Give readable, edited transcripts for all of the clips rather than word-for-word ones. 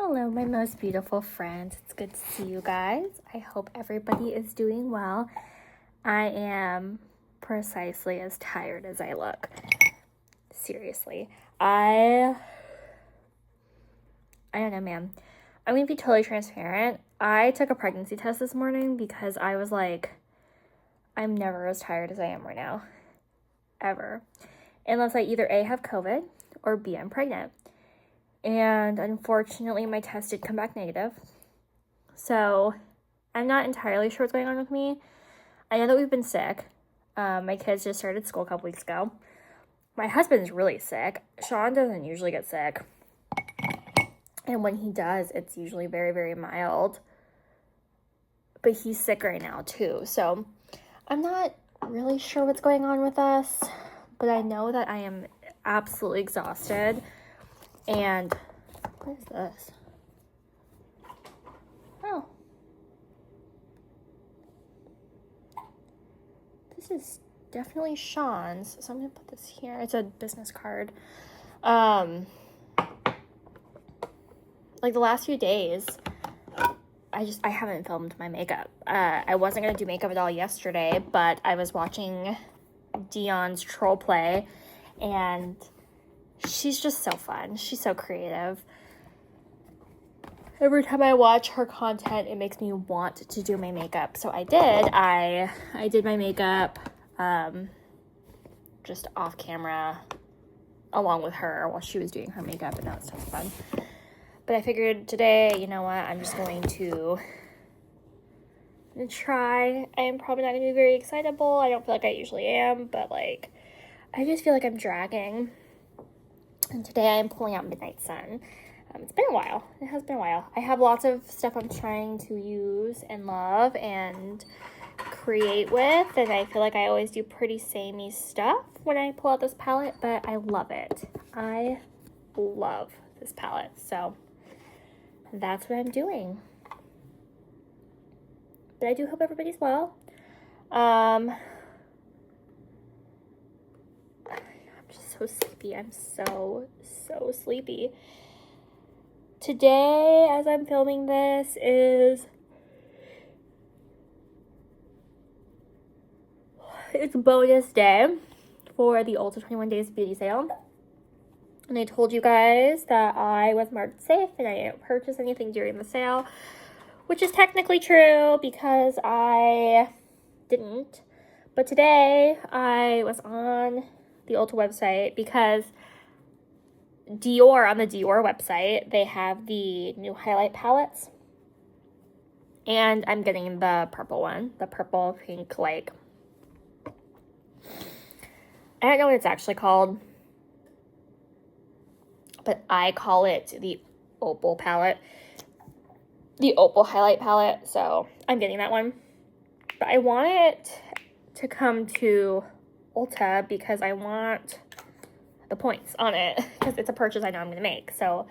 Hello, my most beautiful friends. It's good to see you guys. I hope everybody is doing well. I am precisely as tired as I look. Seriously. I don't know, man. I'm going to be totally transparent. I took a pregnancy test this morning because I was like, I'm never as tired as I am right now. Ever. Unless I either A, have COVID, or B, I'm pregnant. And unfortunately, my test did come back negative. So I'm not entirely sure what's going on with me. I know that we've been sick. My kids just started school a couple weeks ago. My husband's really sick. Sean doesn't usually get sick. And when he does, it's usually very, very mild. But he's sick right now too. So I'm not really sure what's going on with us. But I know that I am absolutely exhausted. And what is this? Oh. This is definitely Sean's. So I'm going to put this here. It's a business card. Like the last few days, I haven't filmed my makeup. I wasn't going to do makeup at all yesterday, but I was watching Dion's troll play, and she's just so fun. She's so creative. Every time I watch her content, it makes me want to do my makeup. So I did. I did my makeup just off camera along with her while she was doing her makeup, and that was so fun. But I figured today, you know what, I'm just going to try. I am probably not going to be very excitable. I don't feel like I usually am, but like, I just feel like I'm dragging. And today I am pulling out Midnight Sun. It's been a while. It has been a while. I have lots of stuff I'm trying to use and love and create with, and I feel like I always do pretty samey stuff when I pull out this palette, but I love it. I love this palette, so that's what I'm doing. But I do hope everybody's well. I'm just so sleepy. I'm so sleepy. Today, as I'm filming this, it's bonus day for the Ulta 21 Days Beauty Sale. And I told you guys that I was marked safe and I didn't purchase anything during the sale, which is technically true because I didn't. But today, I was on the Ulta website because on the Dior website, they have the new highlight palettes. And I'm getting the purple one, the purple pink, like, I don't know what it's actually called, but I call it the opal palette, the opal highlight palette. So I'm getting that one, but I want it to come to Ulta because I want the points on it, because it's a purchase I know I'm going to make. So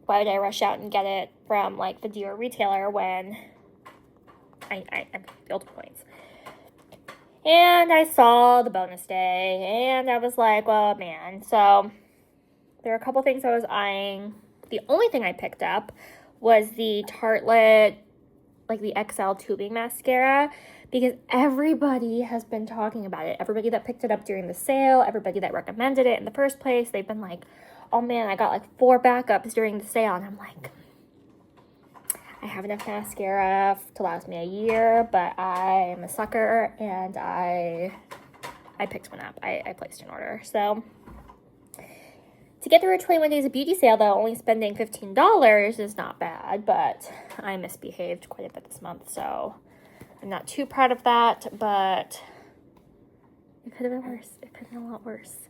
why would I rush out and get it from like the Dior retailer when I'm built points? And I saw the bonus day and I was like, well, man. So there are a couple things I was eyeing. The only thing I picked up was the Tartelette, like the XL tubing mascara, because everybody has been talking about it. Everybody that picked it up during the sale, everybody that recommended it in the first place, they've been like, oh man, I got like 4 backups during the sale. And I'm like, I have enough mascara to last me a year, but I am a sucker and I picked one up. I placed an order. So to get through a 21 Days of Beauty sale, though, only spending $15 is not bad, but I misbehaved quite a bit this month, so I'm not too proud of that, but it could have been worse. It could have been a lot worse.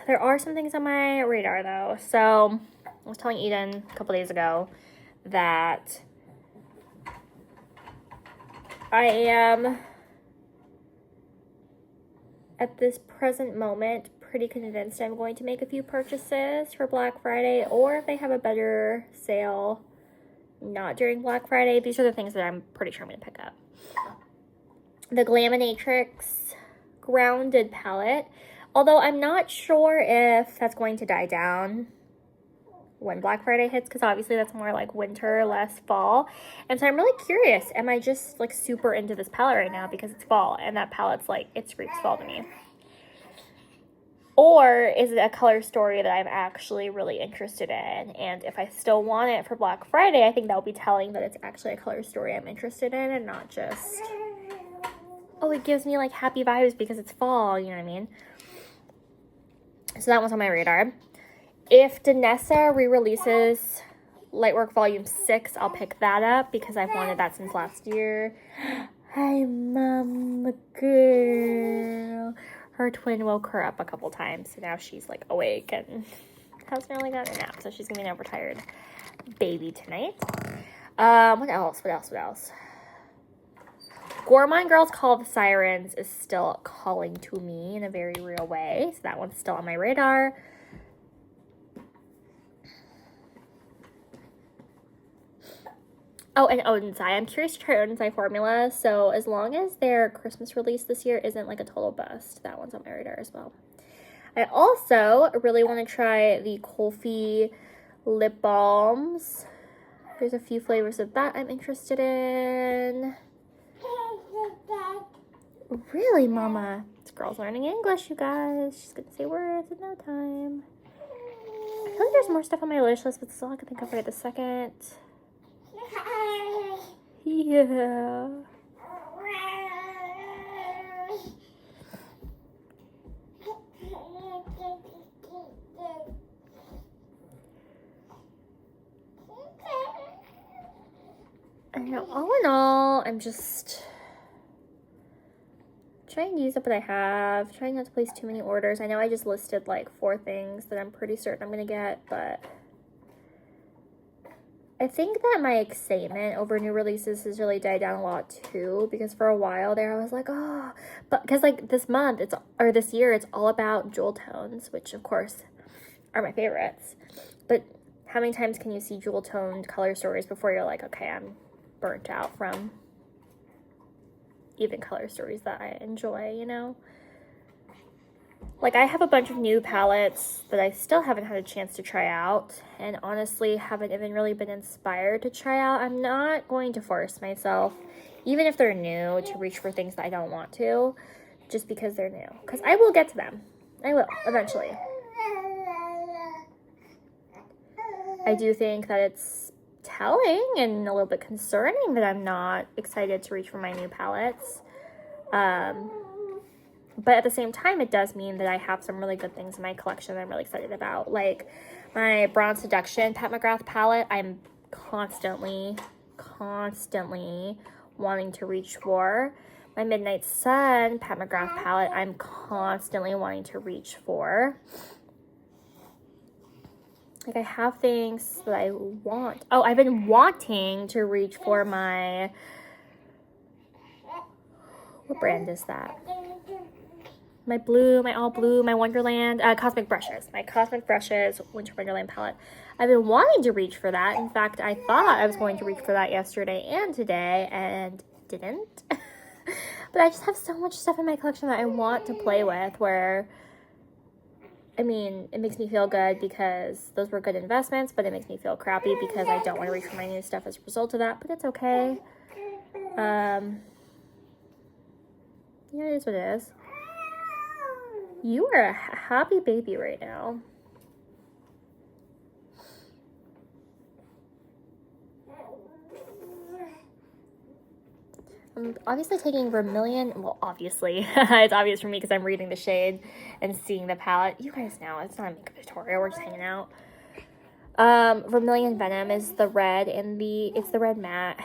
There are some things on my radar, though. So I was telling Eden a couple days ago that I am, at this present moment, pretty convinced I'm going to make a few purchases for Black Friday, or if they have a better sale not during Black Friday. These are the things that I'm pretty sure I'm going to pick up. The Glaminatrix Grounded palette, although I'm not sure if that's going to die down when Black Friday hits, because obviously that's more like winter, less fall. And so I'm really curious, am I just like super into this palette right now because it's fall and that palette's like, it screams fall to me? Or is it a color story that I'm actually really interested in? And if I still want it for Black Friday, I think that'll be telling that it's actually a color story I'm interested in and not just, oh, it gives me like happy vibes because it's fall, you know what I mean? So that one's on my radar. If Danessa re-releases Lightwork Volume 6, I'll pick that up because I've wanted that since last year. Hi, Mama Girl. Her twin woke her up a couple times, so now she's like awake and hasn't really gotten a nap, so she's gonna be an overtired baby tonight. What else? Gourmand Girls Call of the Sirens is still calling to me in a very real way, so that one's still on my radar. Oh, and Odensai. I'm curious to try Odensai formula. So as long as their Christmas release this year isn't like a total bust, that one's on my radar as well. I also really want to try the Colfi lip balms. There's a few flavors of that I'm interested in. Really, Mama? This girl's learning English, you guys. She's going to say words in no time. I feel like there's more stuff on my wish list, but it's all I can think of right this second. Yeah. I know, all in all, I'm just trying to use up what I have, trying not to place too many orders. I know I just listed like 4 things that I'm pretty certain I'm going to get, but I think that my excitement over new releases has really died down a lot too, because for a while there I was like, oh, but because like this year it's all about jewel tones, which of course are my favorites. But how many times can you see jewel toned color stories before you're like, okay, I'm burnt out from even color stories that I enjoy, you know? Like, I have a bunch of new palettes that I still haven't had a chance to try out, and honestly haven't even really been inspired to try out. I'm not going to force myself, even if they're new, to reach for things that I don't want to, just because they're new. Because I will get to them. I will, eventually. I do think that it's telling and a little bit concerning that I'm not excited to reach for my new palettes. But at the same time, it does mean that I have some really good things in my collection that I'm really excited about. Like my Bronze Seduction Pat McGrath palette, I'm constantly wanting to reach for. My Midnight Sun Pat McGrath palette, I'm constantly wanting to reach for. Like, I have things that I want. Oh, I've been wanting to reach for my... What brand is that? My blue, my all blue, my Wonderland, Cosmic Brushes. My Cosmic Brushes Winter Wonderland palette. I've been wanting to reach for that. In fact, I thought I was going to reach for that yesterday and today, and didn't. But I just have so much stuff in my collection that I want to play with, where, I mean, it makes me feel good because those were good investments, but it makes me feel crappy because I don't want to reach for my new stuff as a result of that, but it's okay. Yeah, it is what it is. You are a happy baby right now. I'm obviously taking Vermilion. Well, obviously. It's obvious for me because I'm reading the shade and seeing the palette. You guys know, it's not a makeup tutorial. We're just hanging out. Vermilion Venom is the red it's the red matte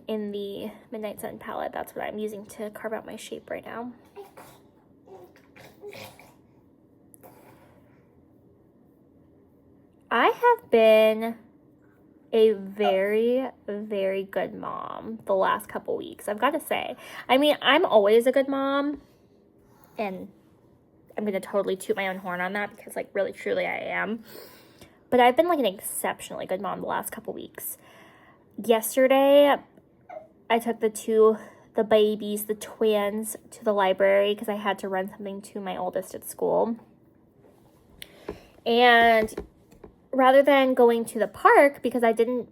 in the Midnight Sun palette. That's what I'm using to carve out my shape right now. I have been a very, very good mom the last couple weeks, I've got to say. I mean, I'm always a good mom, and I'm going to totally toot my own horn on that because, like, really, truly I am. But I've been, like, an exceptionally good mom the last couple weeks. Yesterday, I took the babies, the twins, to the library because I had to run something to my oldest at school. And rather than going to the park, because I didn't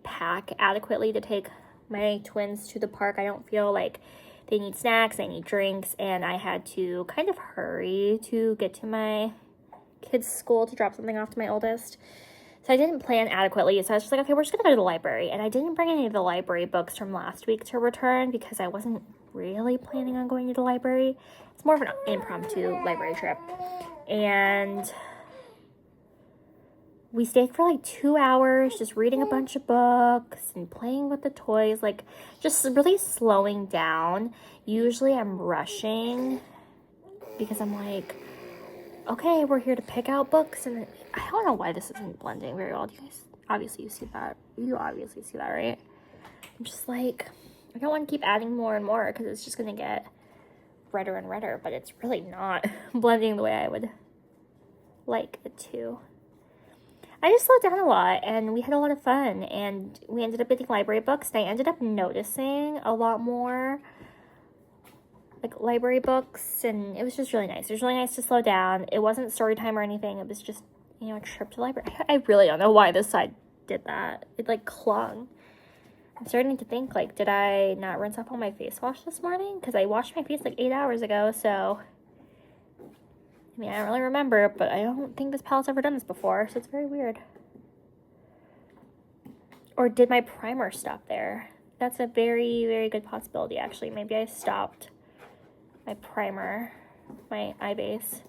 pack adequately to take my twins to the park. I don't feel like they need snacks, they need drinks, and I had to kind of hurry to get to my kids' school to drop something off to my oldest. So I didn't plan adequately. So I was just like, okay, we're just going to go to the library. And I didn't bring any of the library books from last week to return because I wasn't really planning on going to the library. It's more of an impromptu library trip. And we stayed for like 2 hours just reading a bunch of books and playing with the toys, like just really slowing down. Usually I'm rushing because I'm like, okay, we're here to pick out books, and I don't know why this isn't blending very well. Do you guys, obviously you see that. You obviously see that, right? I'm just like, I don't want to keep adding more and more because it's just going to get redder and redder, but it's really not blending the way I would like it to. I just slowed down a lot, and we had a lot of fun, and we ended up getting library books, and I ended up noticing a lot more like library books, and it was just really nice. It was really nice to slow down. It wasn't story time or anything. It was just, you know, a trip to the library. I really don't know why this side did that. It like clung. I'm starting to think, like, did I not rinse off all my face wash this morning? Because I washed my face like 8 hours ago, so I mean, I don't really remember, but I don't think this palette's ever done this before, so it's very weird. Or did my primer stop there? That's a very, very good possibility, actually. Maybe I stopped my primer, my eye base,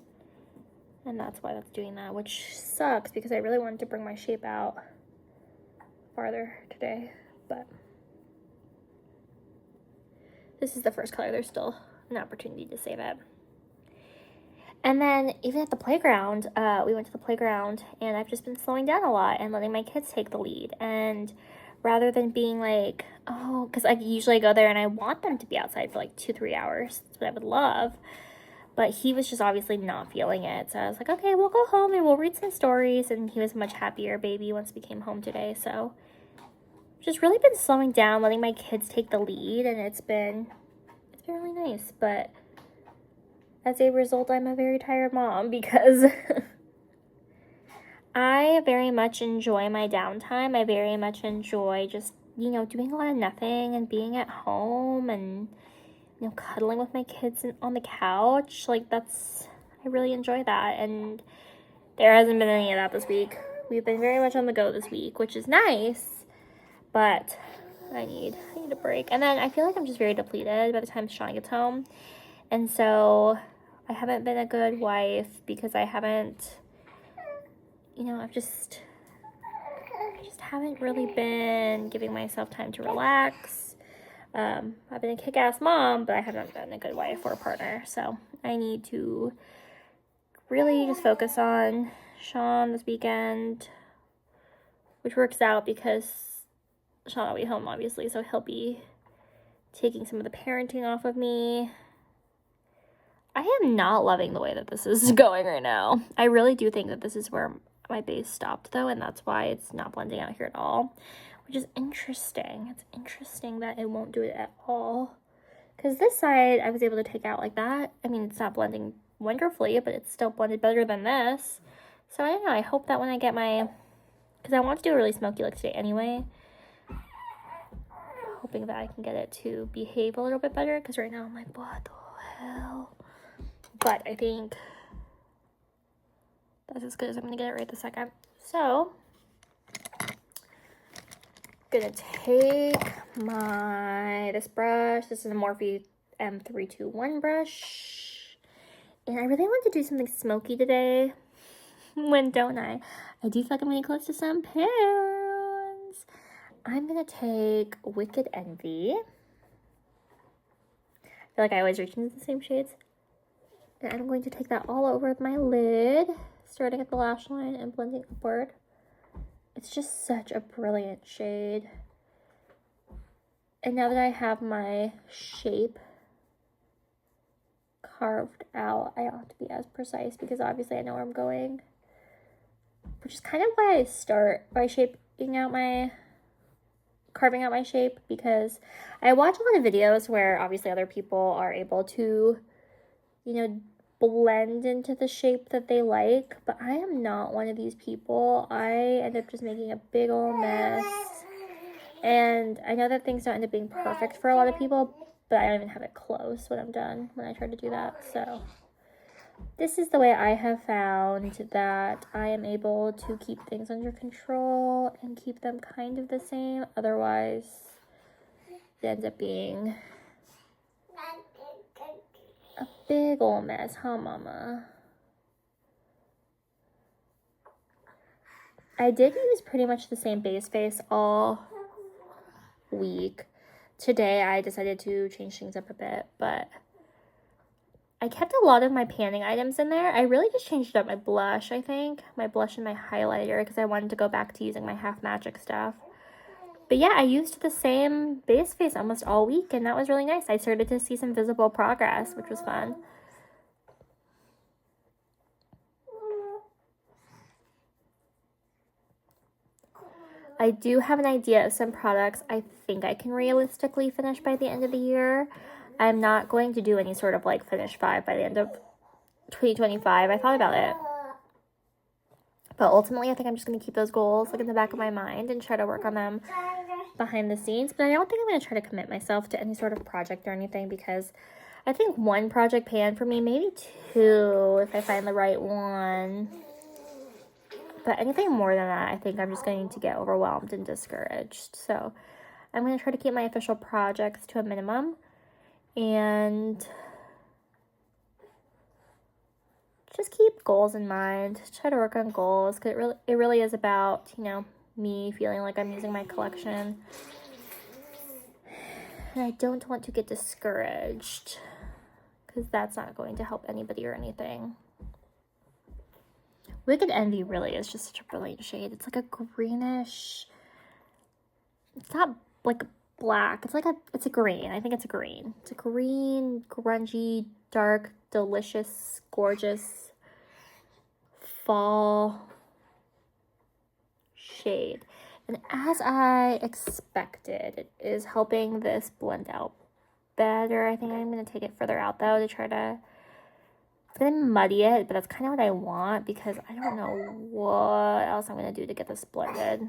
and that's why that's doing that, which sucks because I really wanted to bring my shape out farther today, but this is the first color. There's still an opportunity to save it. And then even at the playground, we went to the playground, and I've just been slowing down a lot and letting my kids take the lead. And rather than being like, oh, because I usually go there and I want them to be outside for like 2-3 hours. That's what I would love. But he was just obviously not feeling it. So I was like, okay, we'll go home and we'll read some stories. And he was a much happier baby once we came home today. So just really been slowing down, letting my kids take the lead. And it's been really nice. But as a result, I'm a very tired mom because I very much enjoy my downtime. I very much enjoy just, you know, doing a lot of nothing and being at home and, you know, cuddling with my kids on the couch. Like, I really enjoy that. And there hasn't been any of that this week. We've been very much on the go this week, which is nice, but I need a break. And then I feel like I'm just very depleted by the time Sean gets home. And so I haven't been a good wife because I haven't, you know, I just haven't really been giving myself time to relax. I've been a kick-ass mom, but I haven't been a good wife or a partner. So I need to really just focus on Sean this weekend, which works out because Sean will be home, obviously, so he'll be taking some of the parenting off of me. I am not loving the way that this is going right now. I really do think that this is where my base stopped, though, and that's why it's not blending out here at all, which is interesting. It's interesting that it won't do it at all, because this side I was able to take out like that. I mean, it's not blending wonderfully, but it's still blended better than this. So I don't know. I hope that when I get because I want to do a really smoky look today anyway, hoping that I can get it to behave a little bit better, because right now I'm like, what the hell? But I think that's as good as I'm going to get it right this second. So, gonna take this brush. This is a Morphe M321 brush. And I really want to do something smoky today. When don't I? I do feel like I'm getting close to some pans. I'm gonna take Wicked Envy. I feel like I always reach into the same shades. And I'm going to take that all over my lid, starting at the lash line and blending upward. It's just such a brilliant shade. And now that I have my shape carved out, I don't have to be as precise because obviously I know where I'm going. Which is kind of why I start by carving out my shape, because I watch a lot of videos where obviously other people are able to, you know, blend into the shape that they like, but I am not one of these people. I end up just making a big old mess. And I know that things don't end up being perfect for a lot of people, but I don't even have it close when I'm done when I try to do that. So this is the way I have found that I am able to keep things under control and keep them kind of the same. Otherwise, it ends up being a big old mess, huh, Mama? I did use pretty much the same base face all week. Today, I decided to change things up a bit, but I kept a lot of my panning items in there. I really just changed up my blush, I think. My blush and my highlighter, because I wanted to go back to using my Half Magic stuff. But yeah, I used the same base face almost all week, and that was really nice. I started to see some visible progress, which was fun. I do have an idea of some products I think I can realistically finish by the end of the year. I'm not going to do any sort of like finish 5 by the end of 2025. I thought about it. But ultimately, I think I'm just going to keep those goals like in the back of my mind and try to work on them behind the scenes. But I don't think I'm going to try to commit myself to any sort of project or anything, because I think 1 project pan for me, maybe 2 if I find the right one. But anything more than that, I think I'm just going to get overwhelmed and discouraged. So I'm going to try to keep my official projects to a minimum and just keep goals in mind. Try to work on goals, because it really is about, you know, me feeling like I'm using my collection. And I don't want to get discouraged, because that's not going to help anybody or anything. Wicked Envy really is just such a brilliant shade. It's like a greenish, it's not like black, it's a green. I think it's a green. It's a green, grungy, dark, delicious, gorgeous fall shade. And as I expected, it is helping this blend out better. I think I'm going to take it further out though to try to, it's going to muddy it, but that's kind of what I want, because I don't know what else I'm going to do to get this blended.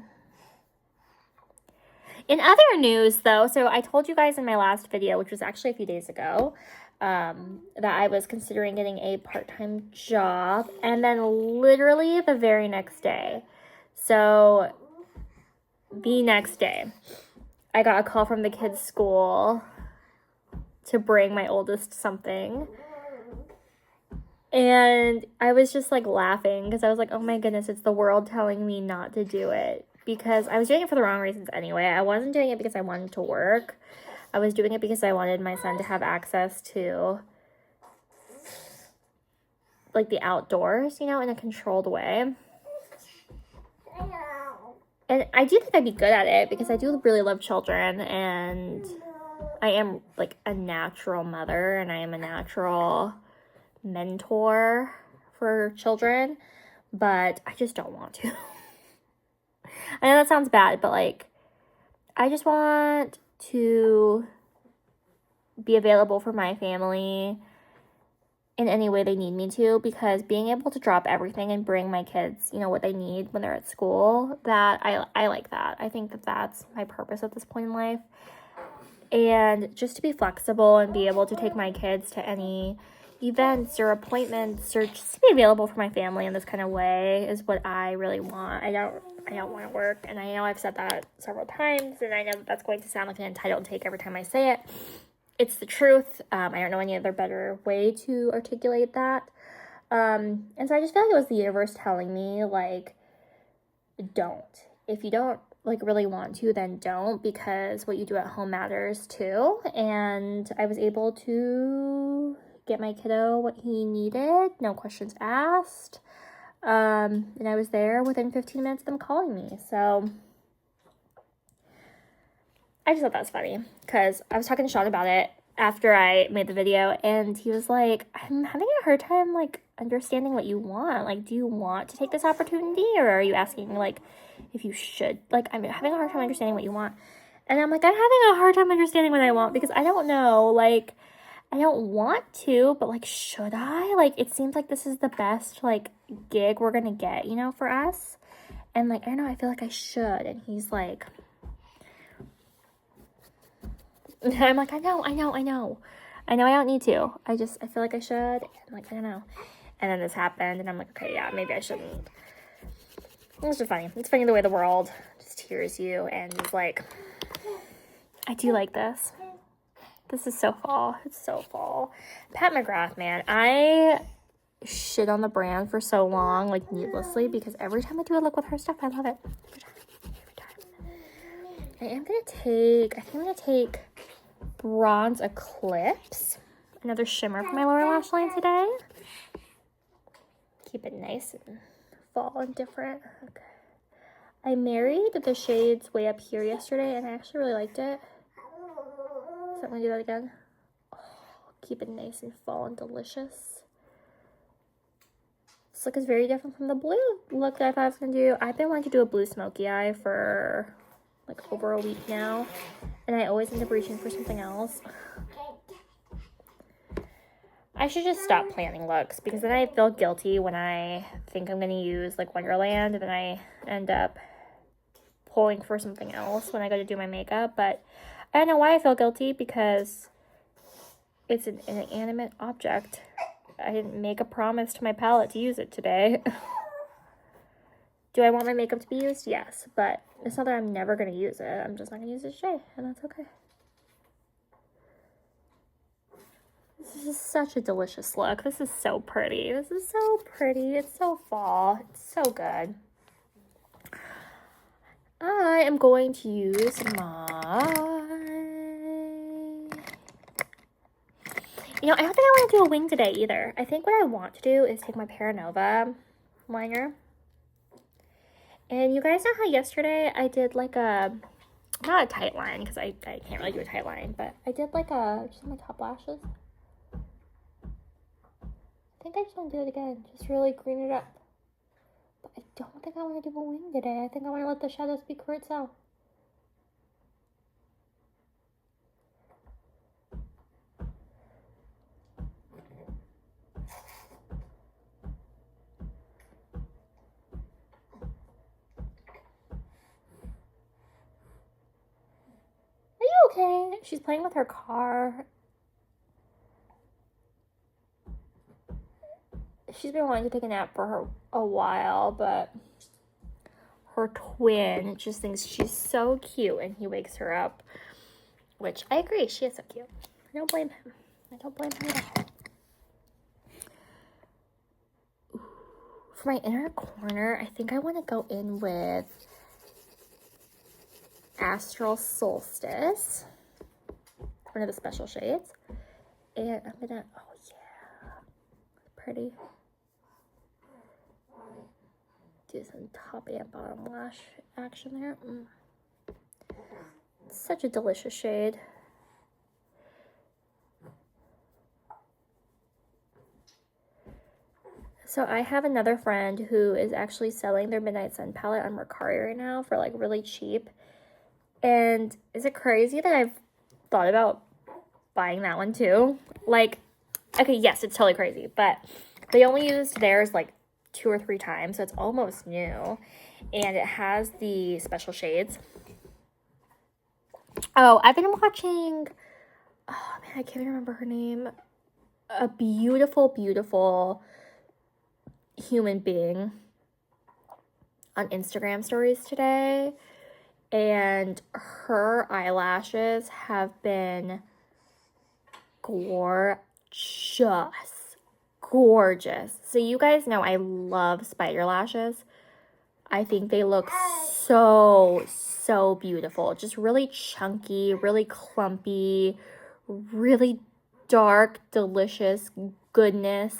In other news though, so I told you guys in my last video, which was actually a few days ago, that I was considering getting a part-time job, and then literally the very next day, so the next day, I got a call from the kids' school to bring my oldest something. And I was just like laughing, because I was like, oh my goodness, it's the world telling me not to do it. Because I was doing it for the wrong reasons anyway. I wasn't doing it because I wanted to work. I was doing it because I wanted my son to have access to like the outdoors, you know, in a controlled way. And I do think I'd be good at it, because I do really love children, and I am like a natural mother, and I am a natural mentor for children, but I just don't want to. I know that sounds bad, but like, I just want to be available for my family in any way they need me to, because being able to drop everything and bring my kids, you know, what they need when they're at school, that I like that. I think that that's my purpose at this point in life. And just to be flexible and be able to take my kids to any events or appointments, or just to be available for my family in this kind of way, is what I really want. I don't want to work, and I know I've said that several times, and I know that's going to sound like an entitled take every time I say it. It's the truth. I don't know any other better way to articulate that. And so I just feel like it was the universe telling me, like, don't. If you don't like really want to, then don't, because what you do at home matters too. And I was able to get my kiddo what he needed, no questions asked. And I was there within 15 minutes of them calling me. So I just thought that was funny, because I was talking to Sean about it after I made the video, and he was like, I'm having a hard time like understanding what you want. Like, do you want to take this opportunity, or are you asking like if you should? Like, I'm having a hard time understanding what you want. And I'm like, I'm having a hard time understanding what I want, because I don't know. Like, I don't want to, but, like, should I? Like, it seems like this is the best, like, gig we're gonna get, you know, for us. And, like, I don't know, I feel like I should. And he's like, and I'm like, I know I don't need to. I feel like I should. And, like, I don't know. And then this happened, and I'm like, okay, yeah, maybe I shouldn't. It's just funny. It's funny the way the world just hears you and is like, I do like this. This is so fall. It's so fall. Pat Mcgrath, man. I shit on the brand for so long, like, needlessly, because every time I do a look with her stuff, I love it. Every time. I think I'm gonna take Bronze Eclipse. Another shimmer for my lower lash line today. Keep it nice and fall and different. Okay. I married the shades way up here yesterday, and I actually really liked it. So I'm gonna do that again. Oh, keep it nice and fall and delicious. This look is very different from the blue look that I thought I was gonna do. I've been wanting to do a blue smoky eye for like over a week now, and I always end up reaching for something else. I should just stop planning looks, because then I feel guilty when I think I'm going to use, like, Wonderland, and then I end up pulling for something else when I go to do my makeup. But I don't know why I feel guilty, because it's an inanimate object. I didn't make a promise to my palette to use it today. Do I want my makeup to be used? Yes, but it's not that I'm never going to use it. I'm just not going to use it today, and that's okay. This is such a delicious look. This is so pretty. This is so pretty. It's so fall. It's so good. I am going to use my... You know, I don't think I want to do a wing today either. I think what I want to do is take my Paranova liner. And you guys know how yesterday I did like a... Not a tight line, because I can't really do a tight line. But I did like a... Just my top lashes. I think I just want to do it again. Just really green it up. But I don't think I want to do a wing today. I think I want to let the shadow speak for itself. Are you okay? She's playing with her car. She's been wanting to take a nap for a while, but her twin just thinks she's so cute, and he wakes her up, which I agree, she is so cute. I don't blame him. I don't blame him at all. Ooh. For my inner corner, I think I want to go in with Astral Solstice, one of the special shades, and I'm gonna, oh yeah, pretty. Do some top and bottom lash action there. Such a delicious shade. So I have another friend who is actually selling their Midnight Sun palette on Mercari right now for like really cheap. And is it crazy that I've thought about buying that one too? Like, okay, yes, it's totally crazy, but they only used theirs like 2 or 3 times, so it's almost new, and it has the special shades. Oh, I've been watching, oh man, I can't even remember her name, a beautiful human being on Instagram stories today, and her eyelashes have been gorgeous. So you guys know I love spider lashes. I think they look so beautiful. Just really chunky, really clumpy, really dark, delicious goodness.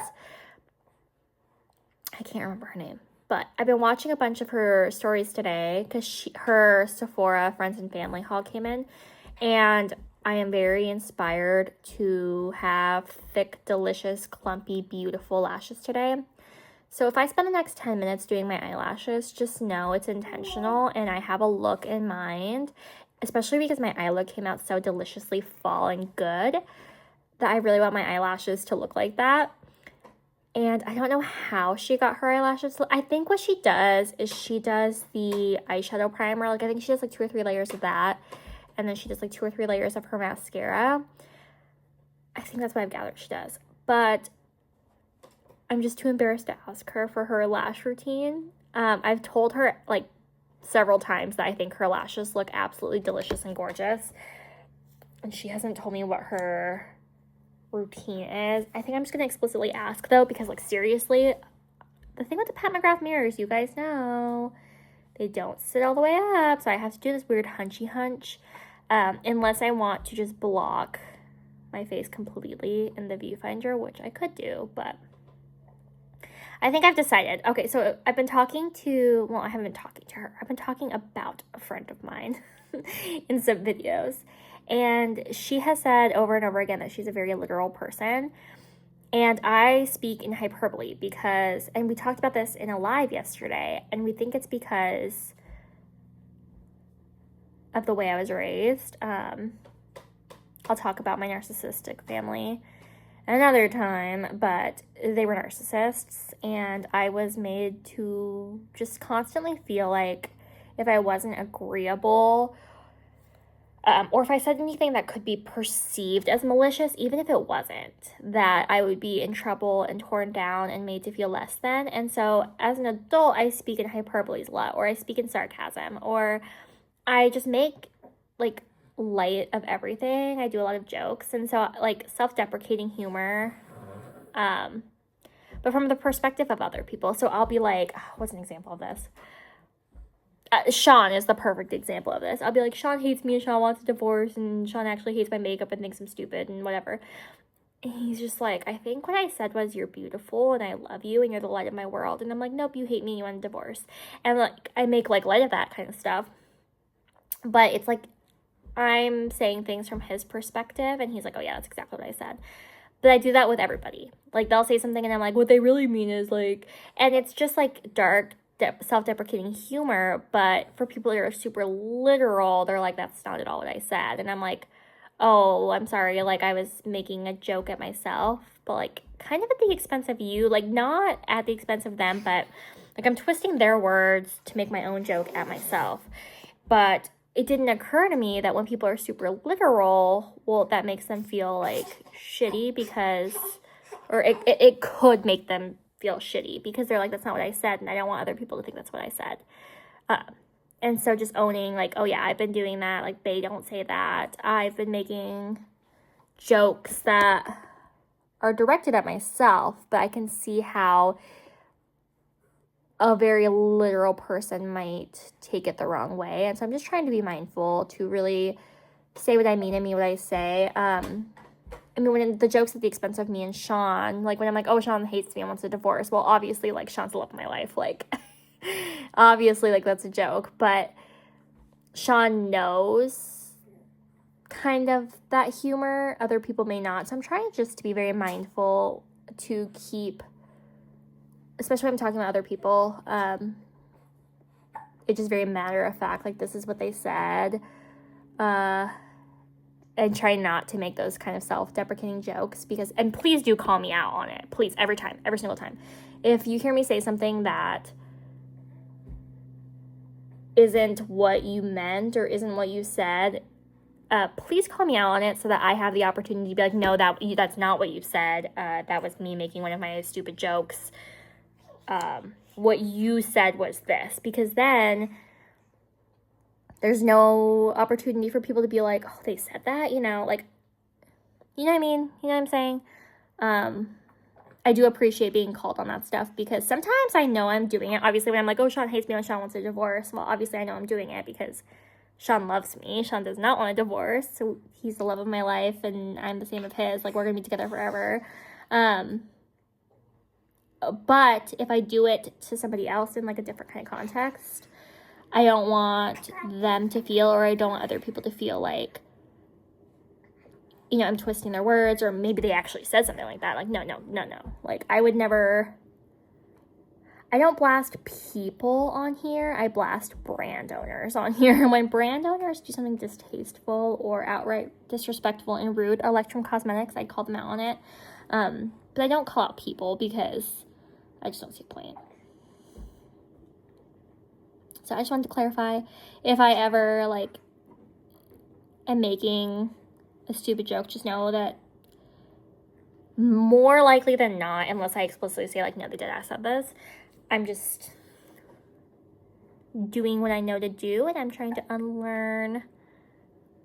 I can't remember her name, but I've been watching a bunch of her stories today because her Sephora Friends and Family haul came in, and I am very inspired to have thick, delicious, clumpy, beautiful lashes today. So if I spend the next 10 minutes doing my eyelashes, just know it's intentional and I have a look in mind, especially because my eye look came out so deliciously fall and good that I really want my eyelashes to look like that. And I don't know how she got her eyelashes. I think what she does is she does the eyeshadow primer. Like, I think she does, like, 2 or 3 layers of that. And then she does, like, 2 or 3 layers of her mascara. I think that's what I've gathered she does. But I'm just too embarrassed to ask her for her lash routine. I've told her, like, several times that I think her lashes look absolutely delicious and gorgeous. And she hasn't told me what her routine is. I think I'm just going to explicitly ask, though, because, like, seriously, the thing with the Pat Mcgrath mirrors, you guys know, they don't sit all the way up, so I have to do this weird hunchy hunch, unless I want to just block my face completely in the viewfinder, which I could do, but I think I've decided. Okay, so I've been talking to, well, I haven't been talking to her. I've been talking about a friend of mine in some videos. And she has said over and over again that she's a very literal person. And I speak in hyperbole because, and we talked about this in a live yesterday, and we think it's because of the way I was raised. I'll talk about my narcissistic family another time, but they were narcissists, and I was made to just constantly feel like if I wasn't agreeable, or if I said anything that could be perceived as malicious, even if it wasn't, that I would be in trouble and torn down and made to feel less than. And so as an adult, I speak in hyperboles a lot, or I speak in sarcasm, or I just make, like, light of everything. I do a lot of jokes, and so, like, self-deprecating humor, but from the perspective of other people. So I'll be like, what's an example of this? Sean is the perfect example of this. I'll be like, Sean hates me and Sean wants a divorce and Sean actually hates my makeup and thinks I'm stupid and whatever. And he's just like, I think what I said was you're beautiful and I love you and you're the light of my world. And I'm like, nope, you hate me and you want a divorce. And, like, I make, like, light of that kind of stuff. But it's like I'm saying things from his perspective and he's like, oh yeah, that's exactly what I said. But I do that with everybody. Like, they'll say something and I'm like, what they really mean is, like, and it's just, like, dark, self-deprecating humor, but for people who are super literal, they're like, that's not at all what I said. And I'm like, oh, I'm sorry, like, I was making a joke at myself, but, like, kind of at the expense of you, like, not at the expense of them, but, like, I'm twisting their words to make my own joke at myself. But it didn't occur to me that when people are super literal, well, that makes them feel, like, shitty because, or it could make them feel shitty because they're like, that's not what I said, and I don't want other people to think that's what I said. And so just owning, like, oh yeah, I've been doing that, like, they don't say that. I've been making jokes that are directed at myself, but I can see how a very literal person might take it the wrong way. And so I'm just trying to be mindful to really say what I mean and mean what I say. I mean, when the joke's at the expense of me and Sean, like, when I'm like, oh, Sean hates me and wants a divorce, well, obviously, like, Sean's the love of my life, like, obviously, like, that's a joke, but Sean knows kind of that humor, other people may not, so I'm trying just to be very mindful to keep, especially when I'm talking about other people, it's just very matter of fact, like, this is what they said, and try not to make those kind of self-deprecating jokes because, and please do call me out on it. Please, every time, every single time. If you hear me say something that isn't what you meant or isn't what you said, please call me out on it so that I have the opportunity to be like, no, that's not what you said. That was me making one of my stupid jokes. What you said was this, because then there's no opportunity for people to be like, oh, they said that, you know, like, you know what I mean? You know what I'm saying? I do appreciate being called on that stuff because sometimes I know I'm doing it. Obviously, when I'm like, oh, Sean hates me when Sean wants a divorce, well, obviously I know I'm doing it because Sean loves me. Sean does not want a divorce. So he's the love of my life and I'm the same of his. Like, we're going to be together forever. But if I do it to somebody else in, like, a different kind of context, I don't want them to feel, or I don't want other people to feel like, you know, I'm twisting their words, or maybe they actually said something like that. Like, no. Like, I would never, I don't blast people on here. I blast brand owners on here. When brand owners do something distasteful or outright disrespectful and rude, Electrum Cosmetics, I call them out on it. But I don't call out people because I just don't see a point. So I just wanted to clarify, if I ever, like, am making a stupid joke, just know that more likely than not, unless I explicitly say, like, no, they deadass said this, I'm just doing what I know to do, and I'm trying to unlearn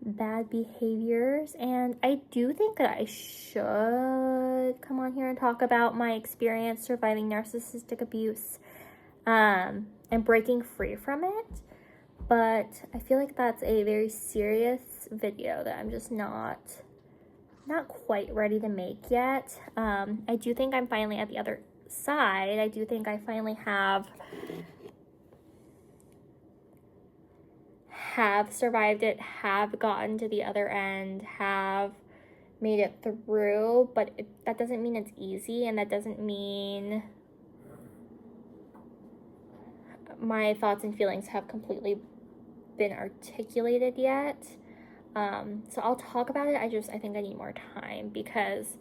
bad behaviors. And I do think that I should come on here and talk about my experience surviving narcissistic abuse and breaking free from it. But I feel like that's a very serious video that I'm just not quite ready to make yet. I do think I'm finally at the other side. I do think I finally have survived it, have gotten to the other end, have made it through, but that doesn't mean it's easy, and that doesn't mean my thoughts and feelings have completely been articulated yet. So I'll talk about it. I think I need more time, because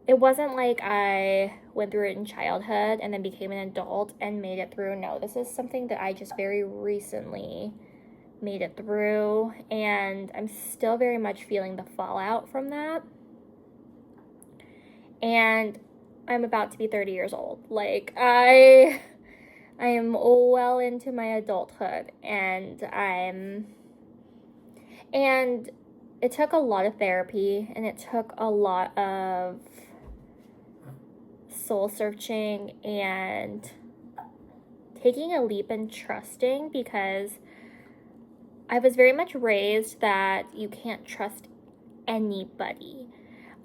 it wasn't like I went through it in childhood and then became an adult and made it through. No, this is something that I just very recently made it through, and I'm still very much feeling the fallout from that. And I'm about to be 30 years old. Like, I am well into my adulthood, and it took a lot of therapy, and it took a lot of soul searching and taking a leap and trusting, because I was very much raised that you can't trust anybody.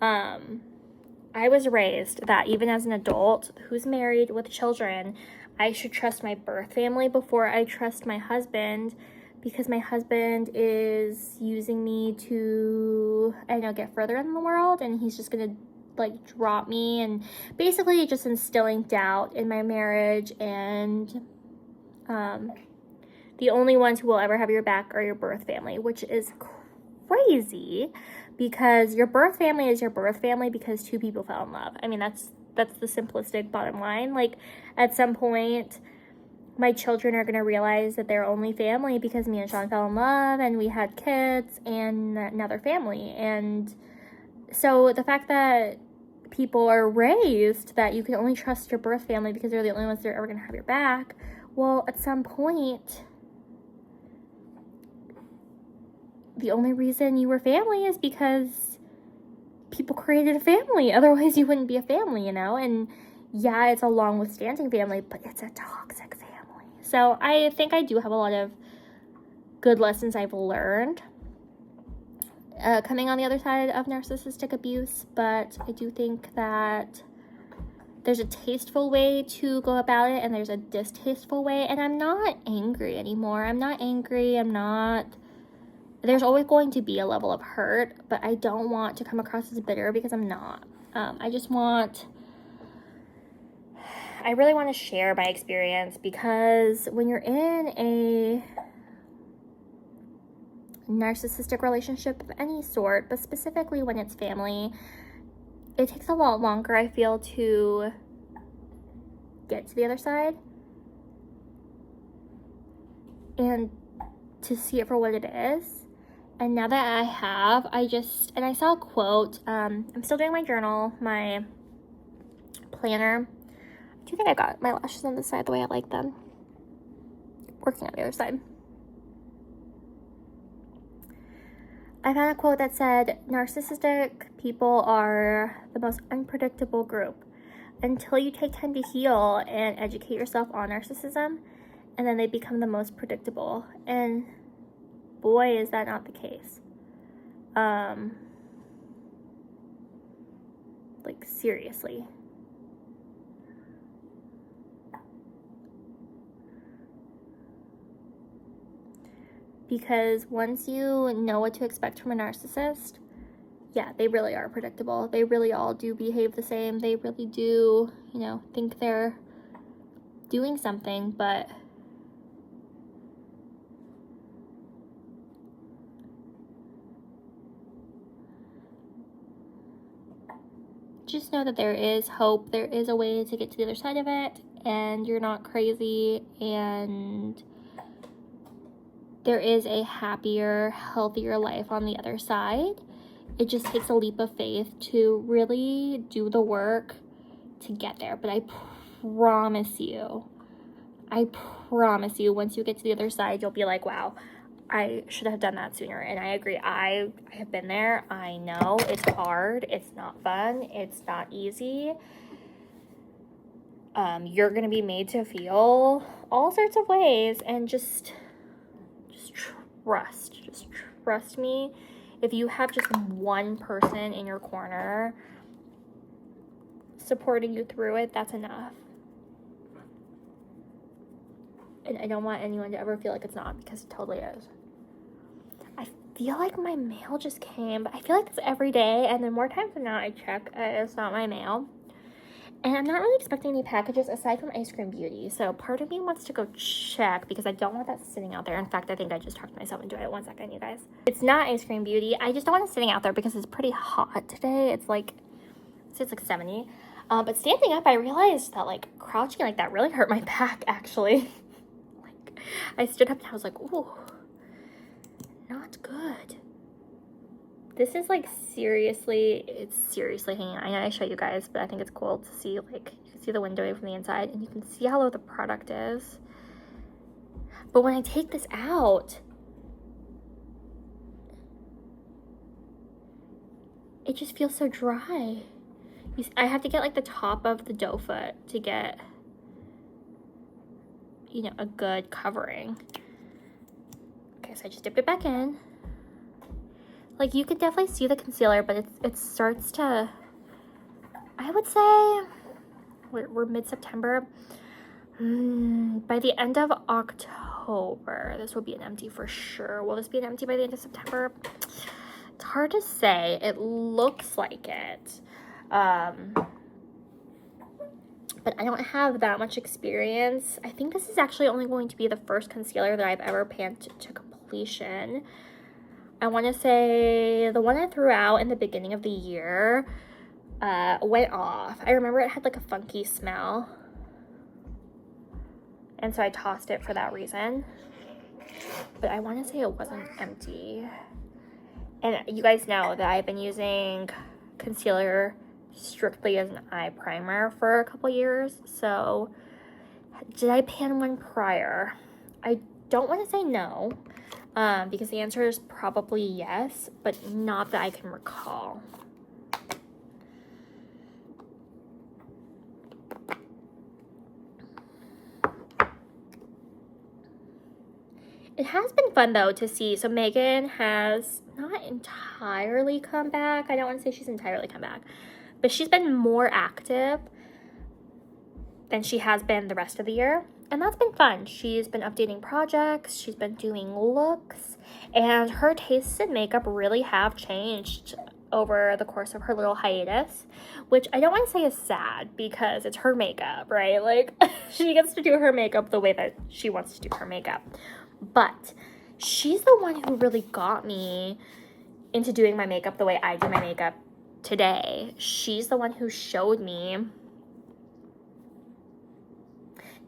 I was raised that even as an adult who's married with children, I should trust my birth family before I trust my husband, because my husband is using me to, get further in the world, and he's just gonna, like, drop me, and basically just instilling doubt in my marriage. And the only ones who will ever have your back are your birth family, which is crazy, because your birth family is your birth family because two people fell in love. I mean, that's the simplistic bottom line. Like, at some point, my children are going to realize that they're only family because me and Sean fell in love and we had kids, and now they're family. And so the fact that people are raised that you can only trust your birth family because they're the only ones that are ever going to have your back, well, at some point, the only reason you were family is because people created a family. Otherwise, you wouldn't be a family, And yeah, it's a long withstanding family, but it's a toxic family. So I think I do have a lot of good lessons I've learned coming on the other side of narcissistic abuse, but I do think that there's a tasteful way to go about it, and there's a distasteful way, and I'm not angry anymore. There's always going to be a level of hurt, but I don't want to come across as bitter, because I'm not. I really want to share my experience, because when you're in a narcissistic relationship of any sort, but specifically when it's family, it takes a lot longer, I feel, to get to the other side and to see it for what it is. And now that I have, I saw a quote. I'm still doing my journal, my planner. I do think I got my lashes on this side the way I like them. Working on the other side. I found a quote that said, narcissistic people are the most unpredictable group until you take time to heal and educate yourself on narcissism, and then they become the most predictable. And boy, is that not the case. Like, seriously. Because once you know what to expect from a narcissist, yeah, they really are predictable. They really all do behave the same. They really do, think they're doing something, but just know that there is hope. There is a way to get to the other side of it, and you're not crazy, and there is a happier, healthier life on the other side. It just takes a leap of faith to really do the work to get there. But I promise you, once you get to the other side, you'll be like, wow, I should have done that sooner. And I agree. I have been there. I know it's hard. It's not fun. It's not easy. You're going to be made to feel all sorts of ways, and just trust me. If you have just one person in your corner supporting you through it, that's enough. And I don't want anyone to ever feel like it's not, because it totally is. I feel like my mail just came, but I feel like it's every day, and then more times than not I check, it's not my mail. And I'm not really expecting any packages aside from Ice Cream Beauty. So part of me wants to go check, because I don't want that sitting out there. In fact, I think I just talked myself into it. 1 second, you guys. It's not Ice Cream Beauty. I just don't want it sitting out there because it's pretty hot today. It's like 70. But standing up, I realized that like crouching like that really hurt my back, actually. Like I stood up and I was like, ooh, not good. This is like seriously, it's seriously hanging out. I know I show you guys, but I think it's cool to see, like, you can see the window from the inside, and you can see how low the product is. But when I take this out, it just feels so dry. I have to get like the top of the doe foot to get, you know, a good covering. Okay, so I just dipped it back in. Like, you can definitely see the concealer, but it starts to, I would say, we're mid-September. By the end of October, this will be an empty for sure. Will this be an empty by the end of September? It's hard to say. It looks like it. But I don't have that much experience. I think this is actually only going to be the first concealer that I've ever panned to completion. I want to say the one I threw out in the beginning of the year went off. I remember it had like a funky smell, and so I tossed it for that reason. But I want to say it wasn't empty. And you guys know that I've been using concealer strictly as an eye primer for a couple years. So did I pan one prior? I don't want to say no. Because the answer is probably yes, but not that I can recall. It has been fun, though, to see. So Megan has not entirely come back. I don't want to say she's entirely come back, but she's been more active than she has been the rest of the year. And that's been fun. She's been updating projects. She's been doing looks. And her tastes in makeup really have changed over the course of her little hiatus, which I don't want to say is sad, because it's her makeup, right? Like, she gets to do her makeup the way that she wants to do her makeup. But she's the one who really got me into doing my makeup the way I do my makeup today. She's the one who showed me.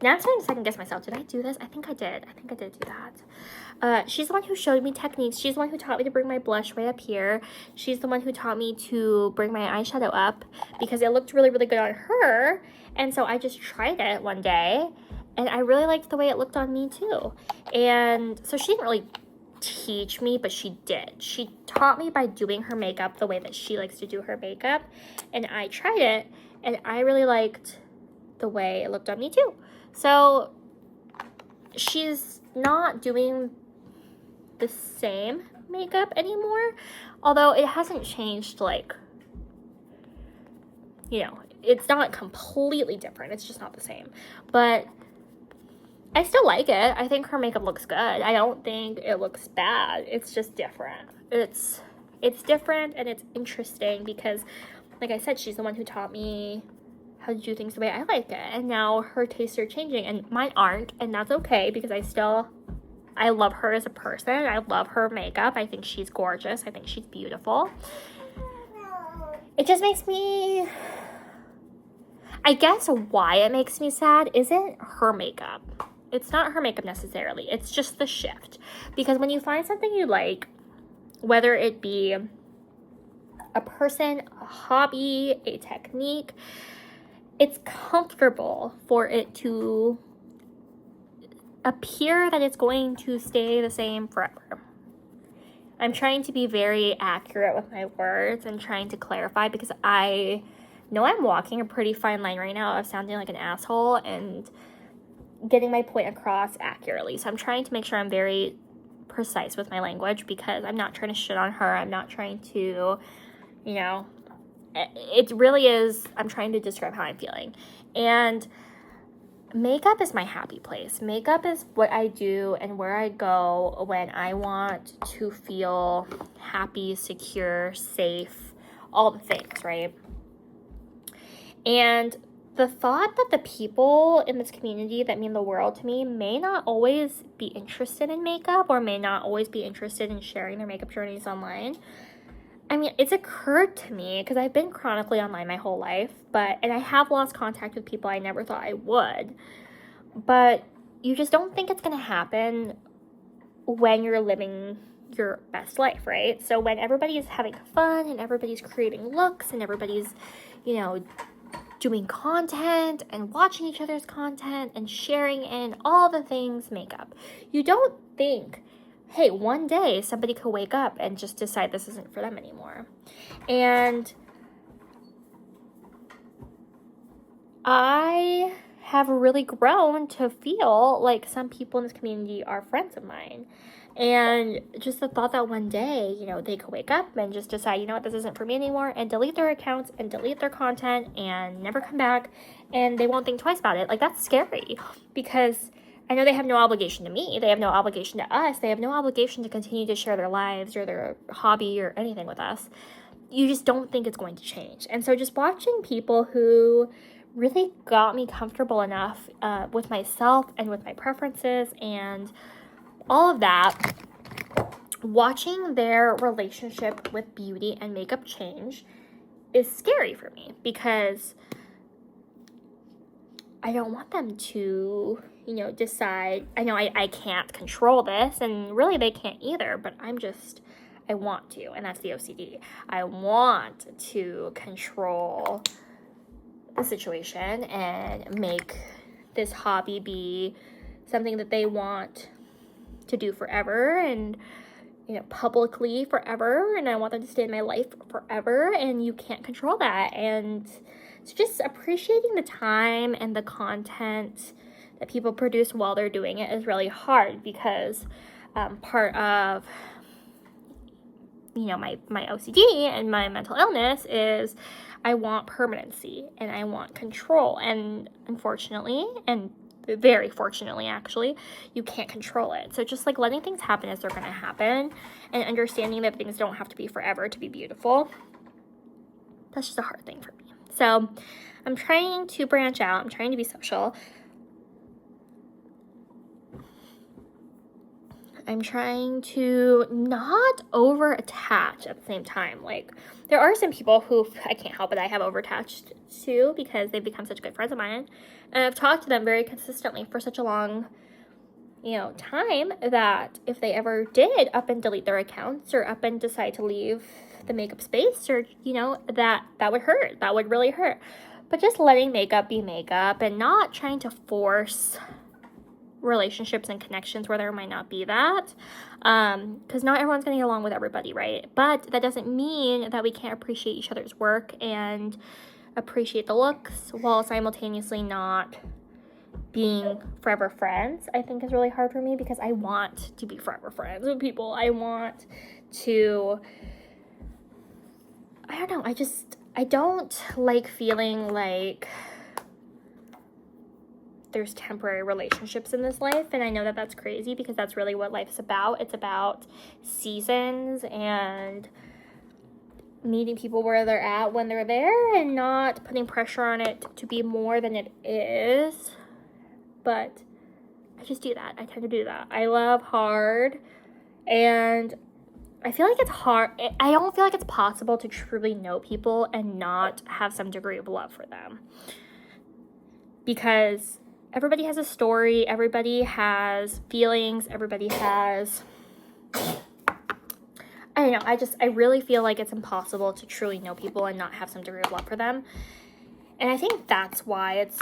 Now I'm starting to second guess myself. Did I do this? I think I did. I think I did do that. She's the one who showed me techniques. She's the one who taught me to bring my blush way up here. She's the one who taught me to bring my eyeshadow up, because it looked really, really good on her. And so I just tried it one day, and I really liked the way it looked on me too. And so she didn't really teach me, but she did. She taught me by doing her makeup the way that she likes to do her makeup. And I tried it, and I really liked the way it looked on me too. So she's not doing the same makeup anymore, although it hasn't changed, like, you know, it's not completely different. It's just not the same. But I still like it. I think her makeup looks good. I don't think it looks bad. It's just different. It's different, and it's interesting because, like I said, she's the one who taught me how to do things the way I like it. And now her tastes are changing and mine aren't. And that's okay because I love her as a person. I love her makeup. I think she's gorgeous. I think she's beautiful. It just makes me... I guess why it makes me sad isn't her makeup. It's not her makeup necessarily. It's just the shift. Because when you find something you like, whether it be a person, a hobby, a technique, it's comfortable for it to appear that it's going to stay the same forever. I'm trying to be very accurate with my words and trying to clarify because I know I'm walking a pretty fine line right now of sounding like an asshole and getting my point across accurately. So I'm trying to make sure I'm very precise with my language because I'm not trying to shit on her. I'm not trying to, you know, it really is, I'm trying to describe how I'm feeling. And makeup is my happy place. Makeup is what I do and where I go when I want to feel happy, secure, safe, all the things, right? And the thought that the people in this community that mean the world to me may not always be interested in makeup or may not always be interested in sharing their makeup journeys online. I mean, it's occurred to me because I've been chronically online my whole life, and I have lost contact with people I never thought I would. But you just don't think it's going to happen when you're living your best life, right? So when everybody's having fun and everybody's creating looks and everybody's, you know, doing content and watching each other's content and sharing in all the things makeup, you don't think, hey, one day somebody could wake up and just decide this isn't for them anymore. And I have really grown to feel like some people in this community are friends of mine. And just the thought that one day, you know, they could wake up and just decide, you know what, this isn't for me anymore, and delete their accounts and delete their content and never come back, and they won't think twice about it. Like, that's scary because I know they have no obligation to me. They have no obligation to us. They have no obligation to continue to share their lives or their hobby or anything with us. You just don't think it's going to change. And so just watching people who really got me comfortable enough with myself and with my preferences and all of that, watching their relationship with beauty and makeup change is scary for me because I don't want them to, you know, decide. I know I can't control this, and really they can't either, but I want to, and that's the OCD. I want to control the situation and make this hobby be something that they want to do forever and, you know, publicly forever, and I want them to stay in my life forever, and you can't control that. And so just appreciating the time and the content that people produce while they're doing it is really hard because part of, you know, my OCD and my mental illness is I want permanency and I want control, and unfortunately, and very fortunately actually, you can't control it. So just like letting things happen as they're going to happen and understanding that things don't have to be forever to be beautiful, that's just a hard thing for me. So I'm trying to branch out. I'm trying to be social. I'm trying to not over attach at the same time. Like, there are some people who I can't help it, I have over attached to because they've become such good friends of mine. And I've talked to them very consistently for such a long, you know, time that if they ever did up and delete their accounts or up and decide to leave the makeup space, or, you know, that would hurt. That would really hurt. But just letting makeup be makeup and not trying to force relationships and connections where there might not be that, because not everyone's going to get along with everybody, right? But that doesn't mean that we can't appreciate each other's work and appreciate the looks while simultaneously not being forever friends. I think is really hard for me because I want to be forever friends with people. I want to, I don't know, I don't like feeling like there's temporary relationships in this life, and I know that that's crazy because that's really what life's about. It's about seasons and meeting people where they're at when they're there and not putting pressure on it to be more than it is. But I just do that. I tend to do that. I love hard, and I feel like it's hard. I don't feel like it's possible to truly know people and not have some degree of love for them. Because everybody has a story, everybody has feelings, everybody has... I don't know, I really feel like it's impossible to truly know people and not have some degree of love for them. And I think that's why it's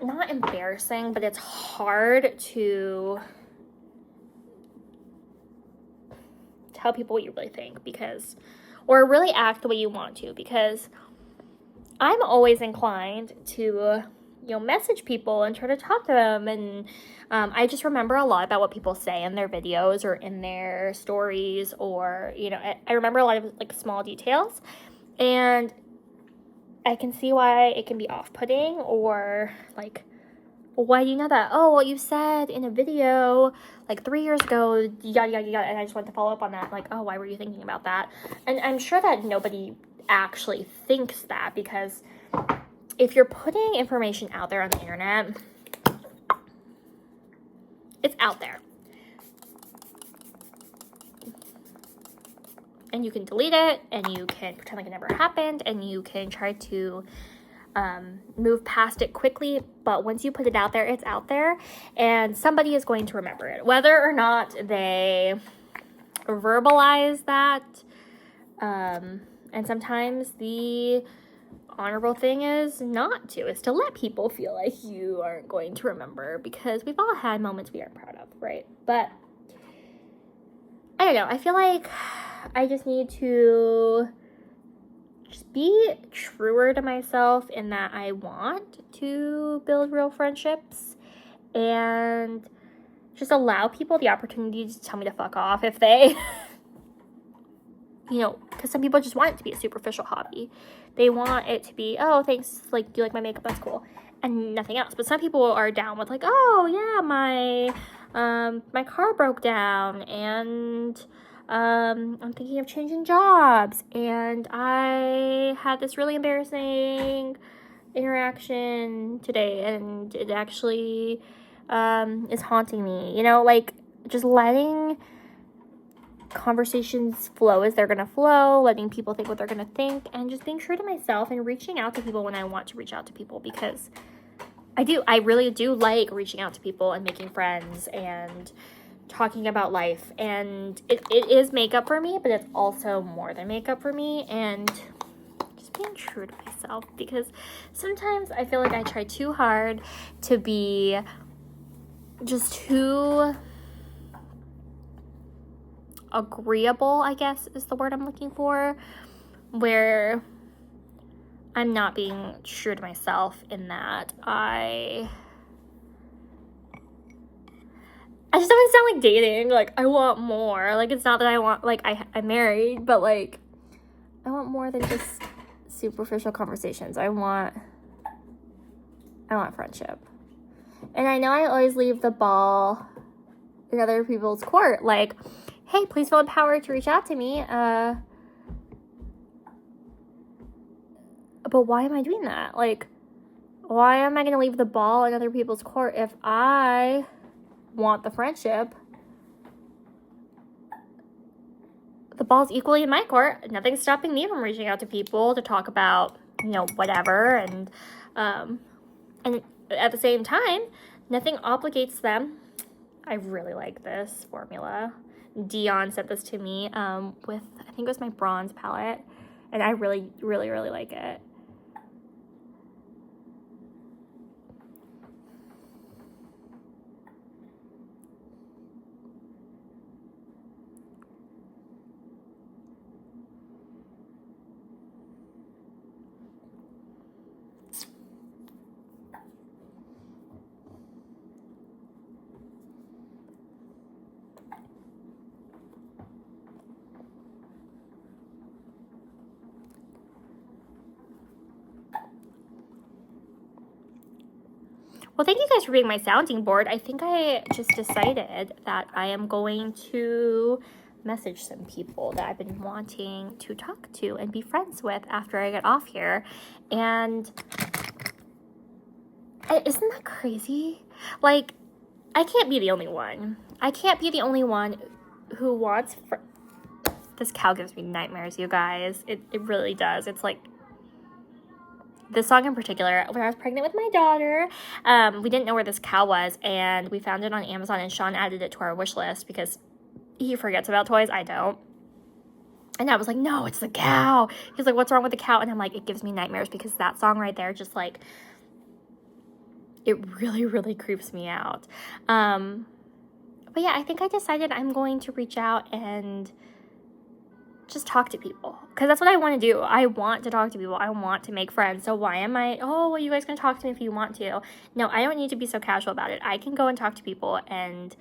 not embarrassing, but it's hard to tell people what you really think, because, or really act the way you want to, because I'm always inclined to, message people and try to talk to them, and I just remember a lot about what people say in their videos or in their stories, or, I remember a lot of, like, small details, and I can see why it can be off-putting, or, like, why do you know that? Oh, well, you said in a video, like, 3 years ago, yada, yada, yada, and I just wanted to follow up on that, like, oh, why were you thinking about that? And I'm sure that nobody actually thinks that, because if you're putting information out there on the internet, it's out there. And you can delete it, and you can pretend like it never happened, and you can try to move past it quickly. But once you put it out there, it's out there, and somebody is going to remember it. Whether or not they verbalize that, and sometimes the honorable thing is not to, is to let people feel like you aren't going to remember, because we've all had moments we aren't proud of, right? But I don't know, I feel like I just need to just be truer to myself in that I want to build real friendships, and just allow people the opportunity to tell me to fuck off if they because some people just want it to be a superficial hobby. They want it to be, oh, thanks, like, do you like my makeup? That's cool. And nothing else. But some people are down with, like, oh, yeah, my car broke down, and I'm thinking of changing jobs, and I had this really embarrassing interaction today, and it actually is haunting me. Like, just letting conversations flow as they're gonna flow, letting people think what they're gonna think, and just being true to myself and reaching out to people when I want to reach out to people, because I really do like reaching out to people and making friends and talking about life, and it is makeup for me, but it's also more than makeup for me, and just being true to myself, because sometimes I feel like I try too hard to be just too agreeable, I guess is the word I'm looking for, where I'm not being true to myself in that I just don't sound like dating. Like, I want more. Like, it's not that I want, like, I'm married, but, like, I want more than just superficial conversations. I want friendship. And I know I always leave the ball in other people's court, like, hey, please feel empowered to reach out to me. But why am I doing that? Like, why am I going to leave the ball in other people's court if I want the friendship? The ball's equally in my court. Nothing's stopping me from reaching out to people to talk about, whatever. And at the same time, nothing obligates them. I really like this formula. Dion sent this to me with, I think it was my bronze palette, and I really, really, really like it. Well, thank you guys for being my sounding board. I think I just decided that I am going to message some people that I've been wanting to talk to and be friends with after I get off here. And isn't that crazy? Like, I can't be the only one. I can't be the only one who wants this cow gives me nightmares, you guys. It really does. It's like, this song in particular, when I was pregnant with my daughter, we didn't know where this cow was, and we found it on Amazon, and Sean added it to our wish list because he forgets about toys. I don't. And I was like, no, it's the cow. He's like, what's wrong with the cow? And I'm like, it gives me nightmares because that song right there just like, it really, really creeps me out. But yeah, I think I decided I'm going to reach out and just talk to people, because that's what I want to do. I want to talk to people. I want to make friends. So why am I, oh, well, you guys can talk to me if you want to. No, I don't need to be so casual about it. I can go and talk to people and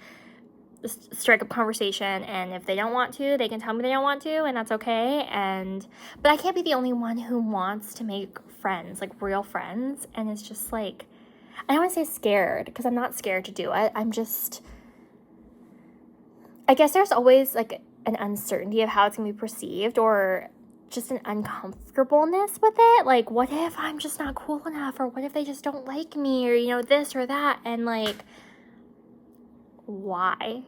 strike up conversation, and if they don't want to, they can tell me they don't want to, and that's okay. But I can't be the only one who wants to make friends, like real friends. And it's just like, I don't want to say scared, because I'm not scared to do it. I'm just, I guess there's always like an uncertainty of how it's going to be perceived, or just an uncomfortableness with it. Like, what if I'm just not cool enough, or what if they just don't like me, or, you know, this or that. And like, why?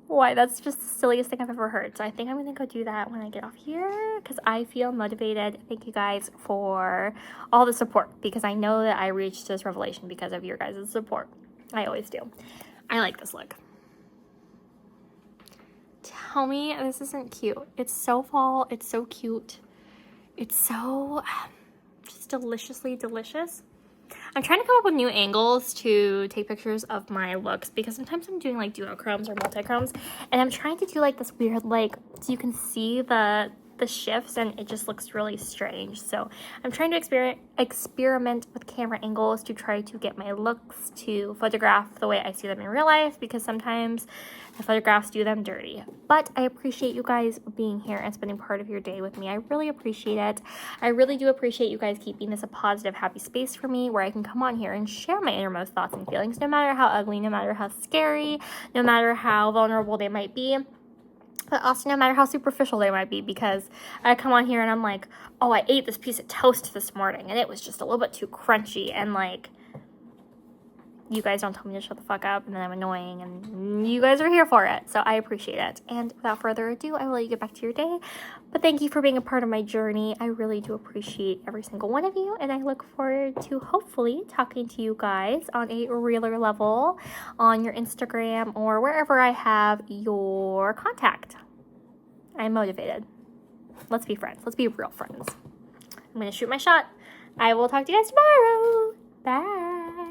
That's just the silliest thing I've ever heard. So I think I'm going to go do that when I get off here, because I feel motivated. Thank you guys for all the support, because I know that I reached this revelation because of your guys' support. I always do. I like this look. Tell me this isn't cute. It's so fall. It's so cute. It's so just deliciously delicious. I'm trying to come up with new angles to take pictures of my looks, because sometimes I'm doing like duochromes or multichromes, and I'm trying to do like this weird, like, so you can see the shifts, and it just looks really strange. So I'm trying to experiment with camera angles to try to get my looks to photograph the way I see them in real life, because sometimes the photographs do them dirty. But I appreciate you guys being here and spending part of your day with me. I really appreciate it. I really do appreciate you guys keeping this a positive, happy space for me, where I can come on here and share my innermost thoughts and feelings, no matter how ugly, no matter how scary, no matter how vulnerable they might be, but also no matter how superficial they might be, because I come on here and I'm like, oh, I ate this piece of toast this morning and it was just a little bit too crunchy, and like, you guys don't tell me to shut the fuck up, and then I'm annoying, and you guys are here for it, so I appreciate it. And without further ado, I will let you get back to your day, but thank you for being a part of my journey. I really do appreciate every single one of you, and I look forward to hopefully talking to you guys on a realer level on your Instagram or wherever I have your contact. I'm motivated. Let's be friends. Let's be real friends. I'm going to shoot my shot. I will talk to you guys tomorrow. Bye.